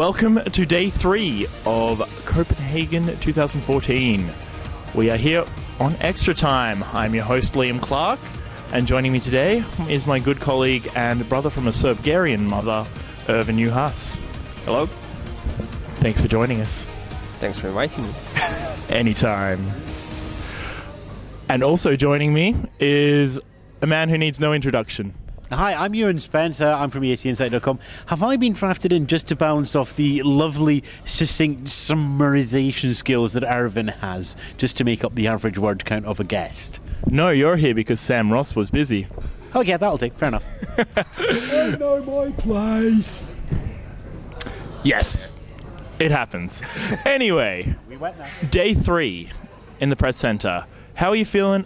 Welcome to day 3 of Copenhagen 2014. We are here on Xtratime. I'm your host, Liam Clark, and joining me today is my good colleague and brother from a Bulgarian mother, Ervin. Hello. Thanks for joining us. Thanks for inviting me. Anytime. And also joining me is a man who needs no introduction. Hi, I'm Ewan Spence. I'm from escXtra.com. Have I been drafted in just to bounce off the lovely, succinct summarization skills that Ervin has, just to make up the average word count of a guest? No, you're here because Sam Ross was busy. Oh yeah, that'll do. Fair enough. I know my place. Yes, it happens. Anyway, We went there. day 3 in the press centre. How are you feeling,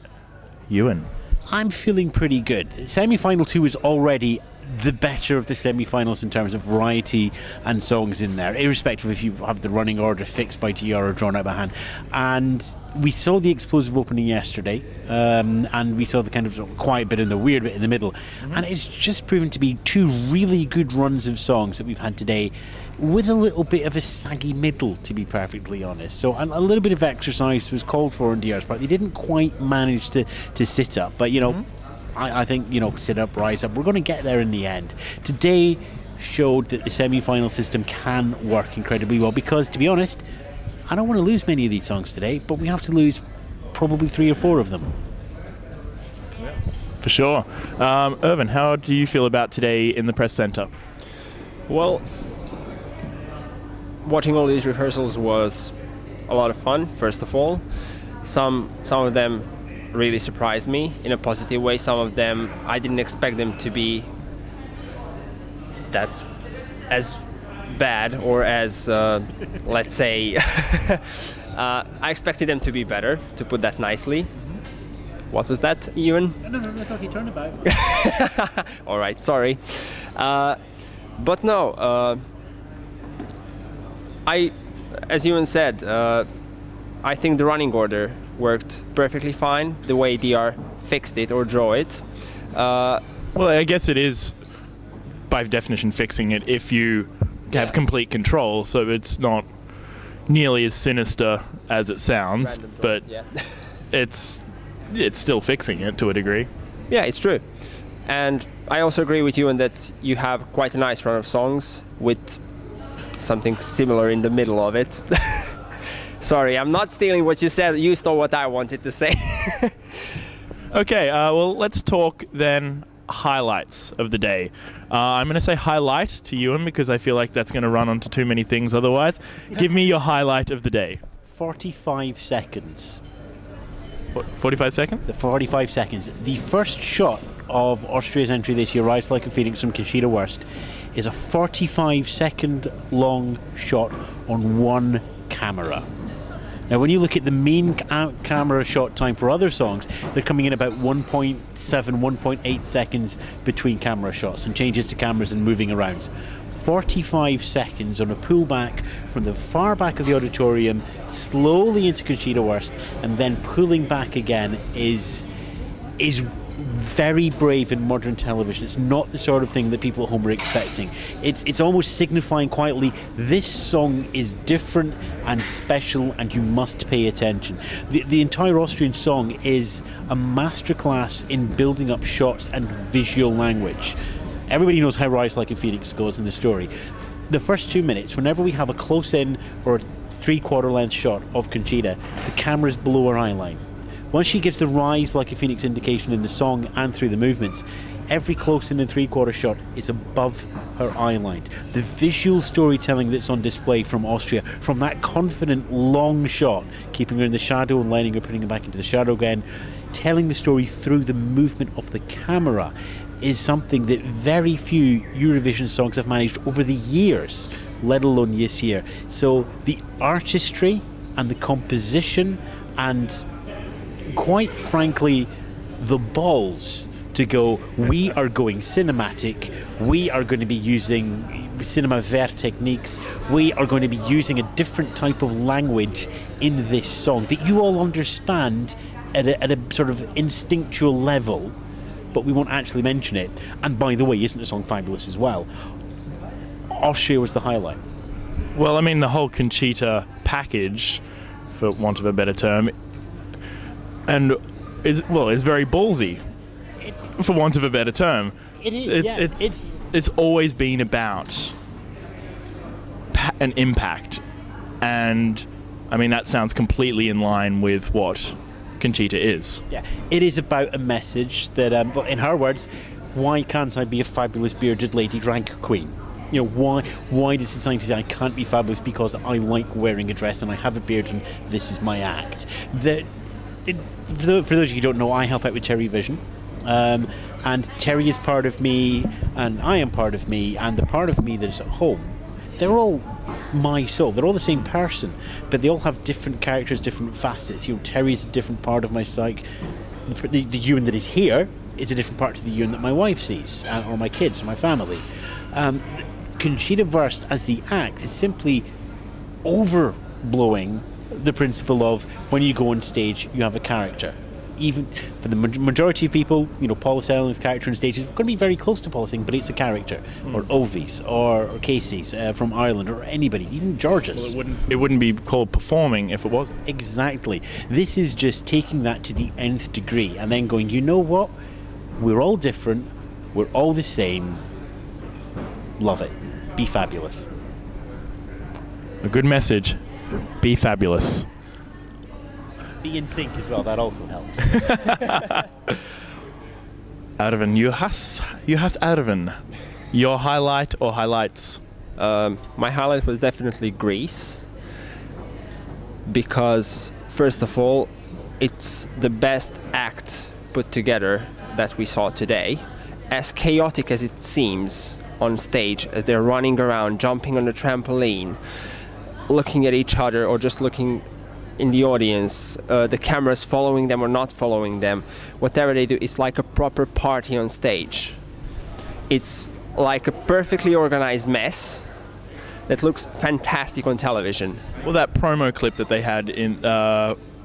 Ewan? I'm feeling pretty good. Semi-final 2 is already the better of the semi-finals in terms of variety and songs in there, irrespective if you have the running order fixed by TR or drawn out by hand. And we saw the explosive opening yesterday, and we saw the kind of quiet bit and the weird bit in the middle. And it's just proven to be 2 really good runs of songs that we've had today, with a little bit of a saggy middle, to be perfectly honest. So a little bit of exercise was called for on DR's part. They didn't quite manage to sit up, but you know, I think, you know, sit up, rise up. We're going to get there in the end. Today showed that the semi-final system can work incredibly well, because, to be honest, I don't want to lose many of these songs today, but we have to lose probably 3 or 4 of them. For sure. Ervin, how do you feel about today in the press centre? Well, watching all these rehearsals was a lot of fun, first of all. Some of them really surprised me in a positive way. Some of them, I didn't expect them to be that as bad or as, let's say, I expected them to be better, to put that nicely. What was that, Ewan? No, that's okay, turn about. All right, sorry. But no, as Ewan said, I think the running order worked perfectly fine, the way DR fixed it or draw it. Well, I guess it is, by definition, fixing it if you have complete control, so it's not nearly as sinister as it sounds, but it's still fixing it to a degree. Yeah, it's true. And I also agree with you in that you have quite a nice run of songs with something similar in the middle of it. Sorry, I'm not stealing what you said. You stole what I wanted to say. Okay, well, let's talk then highlights of the day. I'm going to say highlight to Ewan because I feel like that's going to run onto too many things otherwise. Give me your highlight of the day. 45 seconds. What, 45 seconds? The 45 seconds. The first shot of Austria's entry this year, Rise Like a Phoenix from Conchita Wurst, is a 45-second long shot on one camera. Now, when you look at the main camera shot time for other songs, they're coming in about 1.7, 1.8 seconds between camera shots and changes to cameras and moving around. 45 seconds on a pullback from the far back of the auditorium, slowly into Conchita Wurst, and then pulling back again is very brave in modern television. It's not the sort of thing that people at home are expecting. It's almost signifying quietly, this song is different and special and you must pay attention. The entire Austrian song is a masterclass in building up shots and visual language. Everybody knows how Rise Like a Phoenix goes in the story. The first 2 minutes, whenever we have a close-in or a 3/4 length shot of Conchita, the camera's below her eye line. Once she gives the Rise Like a Phoenix indication in the song and through the movements, every close-in and 3/4 shot is above her eye line. The visual storytelling that's on display from Austria, from that confident long shot, keeping her in the shadow and letting her, putting her back into the shadow again, telling the story through the movement of the camera, is something that very few Eurovision songs have managed over the years, let alone this year. So the artistry and the composition and, quite frankly, the balls to go, we are going cinematic, we are going to be using cinema vert techniques, we are going to be using a different type of language in this song that you all understand at a sort of instinctual level, but we won't actually mention it. And by the way, isn't the song fabulous as well? Austria was the highlight. Well, I mean, the whole Conchita package, for want of a better term, and is very ballsy, for want of a better term. It is. It's always been about an impact, and I mean that sounds completely in line with what Conchita is. Yeah, it is about a message that, in her words, why can't I be a fabulous bearded lady drag queen? You know, why does society say I can't be fabulous because I like wearing a dress and I have a beard and this is my act? For those of you who don't know, I help out with Terry Vision. And Terry is part of me, and I am part of me, and the part of me that is at home, they're all my soul. They're all the same person, but they all have different characters, different facets. You know, Terry's a different part of my psyche. The Ewan that is here is a different part to the Ewan that my wife sees, or my kids, or my family. Conchita Wurst as the act is simply overblowing the principle of when you go on stage, you have a character. Even for the majority of people, you know, Paula Selling's character on stage is going to be very close to Paula Selling, but it's a character. Or Ovi's, or Casey's from Ireland, or anybody, even George's. Well, it wouldn't be called performing if it wasn't. Exactly. This is just taking that to the nth degree and then going, you know what? We're all different. We're all the same. Love it. Be fabulous. A good message. Be fabulous. Be in sync as well, that also helps. Ervin, you has Ervin. Your highlight or highlights? My highlight was definitely Greece, because first of all, it's the best act put together that we saw today. As chaotic as it seems on stage, as they're running around, jumping on the trampoline, looking at each other, or just looking in the audience, the cameras following them or not following them, whatever they do, it's like a proper party on stage. It's like a perfectly organized mess that looks fantastic on television. Well, that promo clip that they had in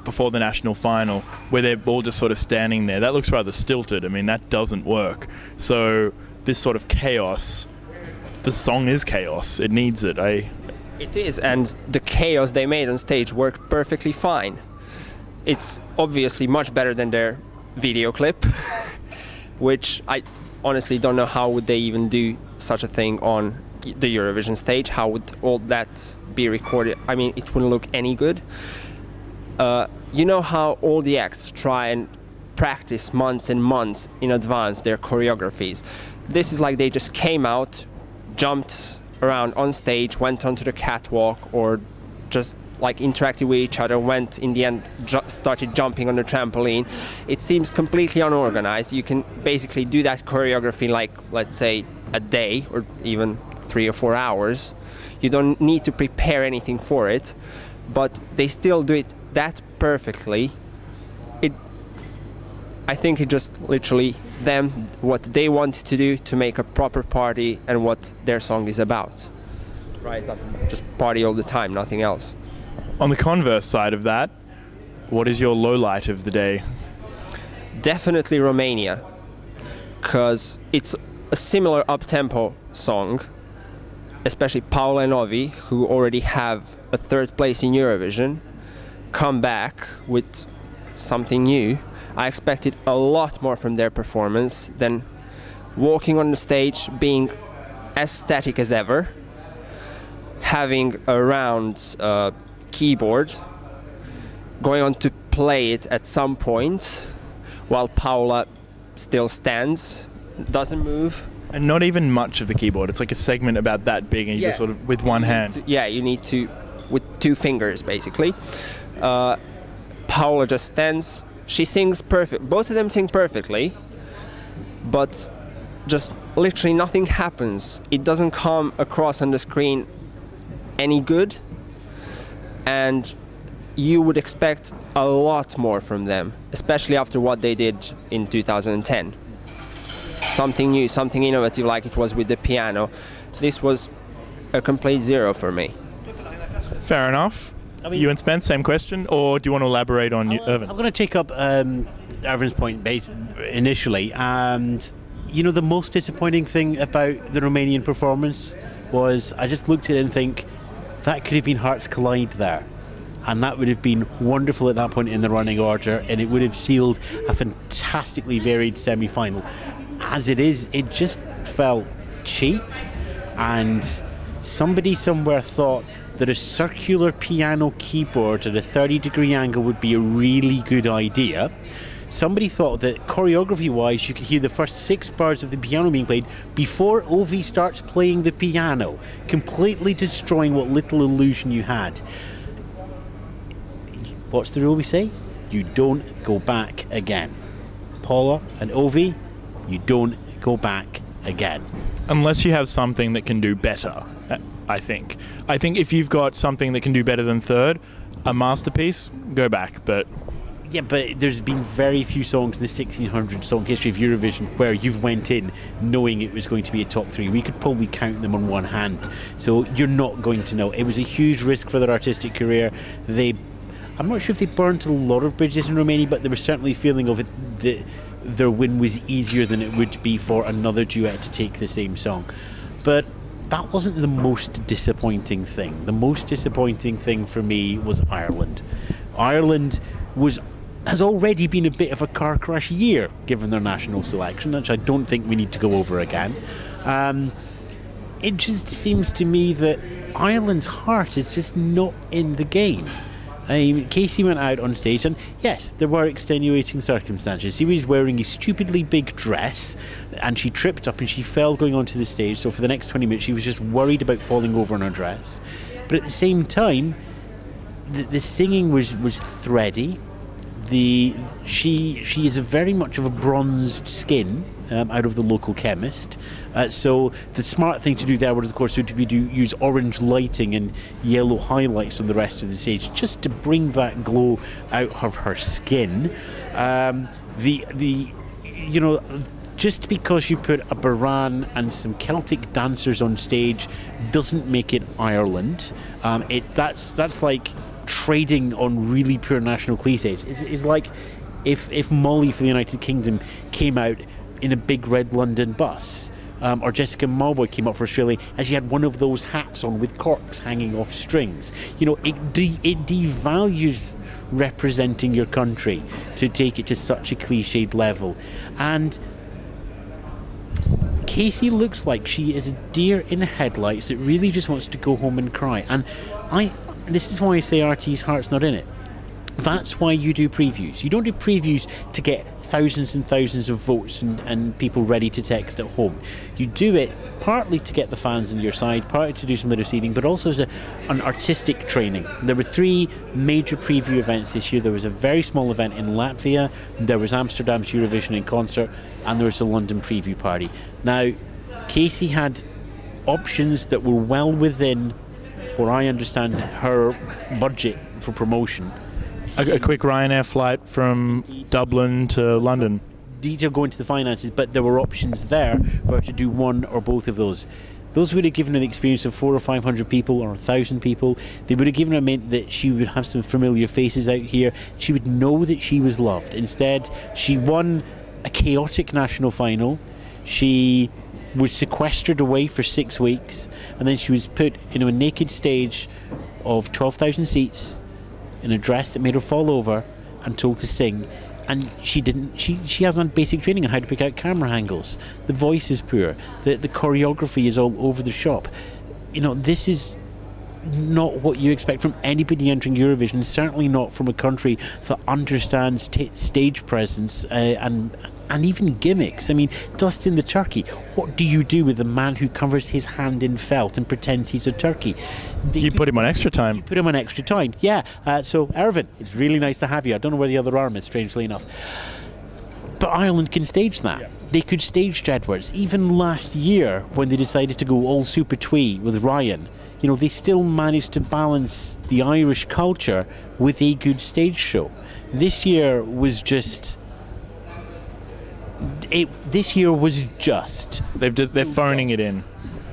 before the national final, where they're all just sort of standing there, that looks rather stilted. I mean, that doesn't work. So this sort of chaos, the song is chaos. It needs it. It is, and the chaos they made on stage worked perfectly fine. It's obviously much better than their video clip, which I honestly don't know how would they even do such a thing on the Eurovision stage. How would all that be recorded? I mean, it wouldn't look any good. You know how all the acts try and practice months and months in advance their choreographies. This is like they just came out, jumped around on stage, went onto the catwalk, or just like interacted with each other, went in the end, started jumping on the trampoline. It seems completely unorganized. You can basically do that choreography like, let's say, a day or even 3 or 4 hours. You don't need to prepare anything for it, but they still do it that perfectly. I think it just literally them, what they want to do to make a proper party and what their song is about. Rise up, just party all the time, nothing else. On the converse side of that, what is your low light of the day? Definitely Romania, because it's a similar up-tempo song, especially Paula and Ovi, who already have a 3rd place in Eurovision, come back with something new. I expected a lot more from their performance than walking on the stage, being as static as ever, having a round keyboard, going on to play it at some point, while Paula still stands, doesn't move. And not even much of the keyboard. It's like a segment about that big, and you just sort of with one hand. You need to, with 2 fingers basically. Paula just stands. She sings perfect. Both of them sing perfectly, but just literally nothing happens. It doesn't come across on the screen any good, and you would expect a lot more from them, especially after what they did in 2010. Something new, something innovative like it was with the piano. This was a complete zero for me. Fair enough. Ewan Spence, same question, or do you want to elaborate on Ervin? I'm going to take up Ervin's point initially, and you know, the most disappointing thing about the Romanian performance was I just looked at it and think that could have been Hearts Collide there. And that would have been wonderful at that point in the running order, and it would have sealed a fantastically varied semi-final. As it is, it just felt cheap, and somebody somewhere thought that a circular piano keyboard at a 30-degree angle would be a really good idea. Somebody thought that choreography-wise you could hear the first 6 bars of the piano being played before Ovi starts playing the piano, completely destroying what little illusion you had. What's the rule we say? You don't go back again. Paula and Ovi, you don't go back again. Unless you have something that can do better, I think. I think if you've got something that can do better than third, a masterpiece, go back, but... Yeah, but there's been very few songs in the 1600 song history of Eurovision where you've went in knowing it was going to be a top 3. We could probably count them on one hand. So you're not going to know. It was a huge risk for their artistic career. I'm not sure if they burnt a lot of bridges in Romania, but there was certainly a feeling of it that their win was easier than it would be for another duet to take the same song. But that wasn't the most disappointing thing. The most disappointing thing for me was Ireland. Ireland has already been a bit of a car crash year, given their national selection, which I don't think we need to go over again. It just seems to me that Ireland's heart is just not in the game. Casey went out on stage, and yes, there were extenuating circumstances. She was wearing a stupidly big dress, and she tripped up and she fell going onto the stage. So for the next 20 minutes, she was just worried about falling over in her dress. But at the same time, the singing was thready. She is very much of a bronzed skin out of the local chemist. So the smart thing to do there would, of course, be to use orange lighting and yellow highlights on the rest of the stage, just to bring that glow out of her skin. Just because you put a Baran and some Celtic dancers on stage doesn't make it Ireland. That's like trading on really pure national cliches. It's like if Molly for the United Kingdom came out in a big red London bus, or Jessica Malboy came up for Australia and she had one of those hats on with corks hanging off strings. You know, it devalues representing your country to take it to such a cliched level. And Casey looks like she is a deer in headlights that really just wants to go home and cry. And this is why I say RT's heart's not in it. That's why you do previews. You don't do previews to get thousands and thousands of votes and people ready to text at home. You do it partly to get the fans on your side, partly to do some litter seeding, but also as an artistic training. There were 3 major preview events this year. There was a very small event in Latvia, there was Amsterdam's Eurovision in concert, and there was the London preview party. Now, Casey had options that were well within what I understand her budget for promotion. A quick Ryanair flight from Dublin to London. Detail go into the finances, but there were options there for her to do one or both of those. Those would have given her the experience of 400 or 500 people or 1,000 people. They would have given her meant that she would have some familiar faces out here. She would know that she was loved. Instead, she won a chaotic national final. She was sequestered away for 6 weeks, and then she was put into a naked stage of 12,000 seats in a dress that made her fall over and told to sing. And she hasn't basic training on how to pick out camera angles. The voice is poor. The choreography is all over the shop. You know, this is not what you expect from anybody entering Eurovision, certainly not from a country that understands stage presence and even gimmicks. I mean, Dustin the turkey, what do you do with a man who covers his hand in felt and pretends he's a turkey? You put him on Xtratime. You put him on Xtratime, yeah. So, Ervin, it's really nice to have you. I don't know where the other arm is, strangely enough. But Ireland can stage that. Yeah. They could stage Jedwards. Even last year, when they decided to go all super twee with Ryan, you know, they still managed to balance the Irish culture with a good stage show. This year was just... They're phoning it in.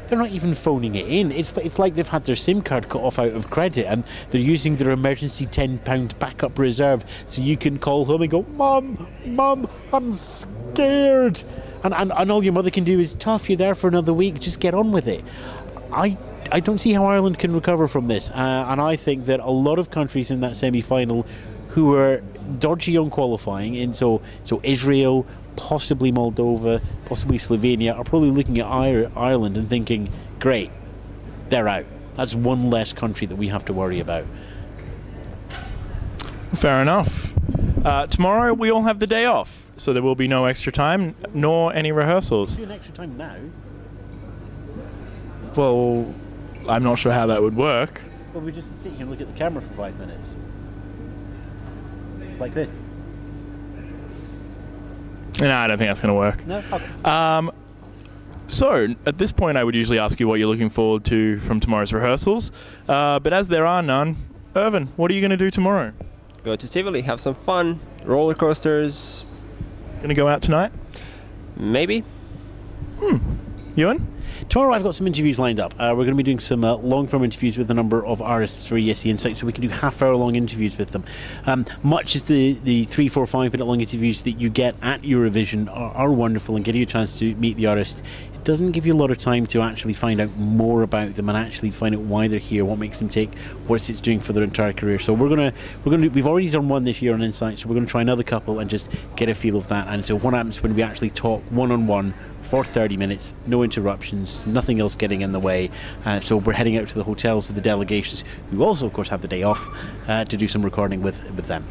They're not even phoning it in. It's like they've had their SIM card cut off out of credit and they're using their emergency £10 backup reserve so you can call home and go, Mum, I'm scared. And all your mother can do is, tough, you're there for another week, just get on with it. I don't see how Ireland can recover from this. And I think that a lot of countries in that semi-final who are dodgy on qualifying, and so Israel, possibly Moldova, possibly Slovenia, are probably looking at Ireland and thinking, great, they're out. That's one less country that we have to worry about. Fair enough. Tomorrow we all have the day off, so there will be no extra time, nor any rehearsals. Do an extra time now. Well, I'm not sure how that would work. Well, we just sit here and look at the camera for 5 minutes. Like this. No, I don't think that's going to work. No? Okay. So, at this point, I would usually ask you what you're looking forward to from tomorrow's rehearsals. But as there are none, Ervin, what are you going to do tomorrow? Go to Tivoli, have some fun, roller coasters. Going to go out tonight? Maybe. Ewan? Tomorrow I've got some interviews lined up. We're going to be doing some long-form interviews with a number of artists for ESC Insight, so we can do half-hour-long interviews with them. Much as the 3, 4, 5 minute long interviews that you get at Eurovision are wonderful and give you a chance to meet the artist, it doesn't give you a lot of time to actually find out more about them and actually find out why they're here, what makes them tick, what it's doing for their entire career. So we've already done one this year on Insight, so we're going to try another couple and just get a feel of that. And so what happens when we actually talk one-on-one for 30 minutes, no interruptions, nothing else getting in the way. So we're heading out to the hotels with the delegations, who also, of course, have the day off, to do some recording with them.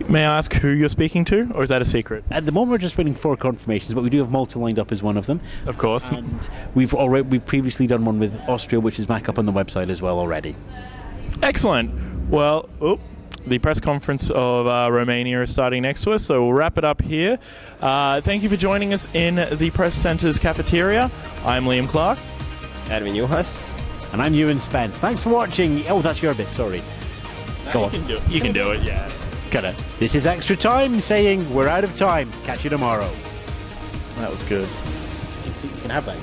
May I ask who you're speaking to, or is that a secret? At the moment, we're just waiting for confirmations, but we do have Malta lined up as one of them. Of course. And we've previously done one with Austria, which is back up on the website as well already. Excellent. Well, the press conference of Romania is starting next to us, so we'll wrap it up here. Thank you for joining us in the Press Centre's cafeteria. I'm Liam Clark. Ervin Juhas. And I'm Ewan Spence. Thanks for watching. Oh, that's your bit, sorry. Go on. You can do it, yeah. Got it. This is Xtratime saying we're out of time. Catch you tomorrow. That was good. You can have that.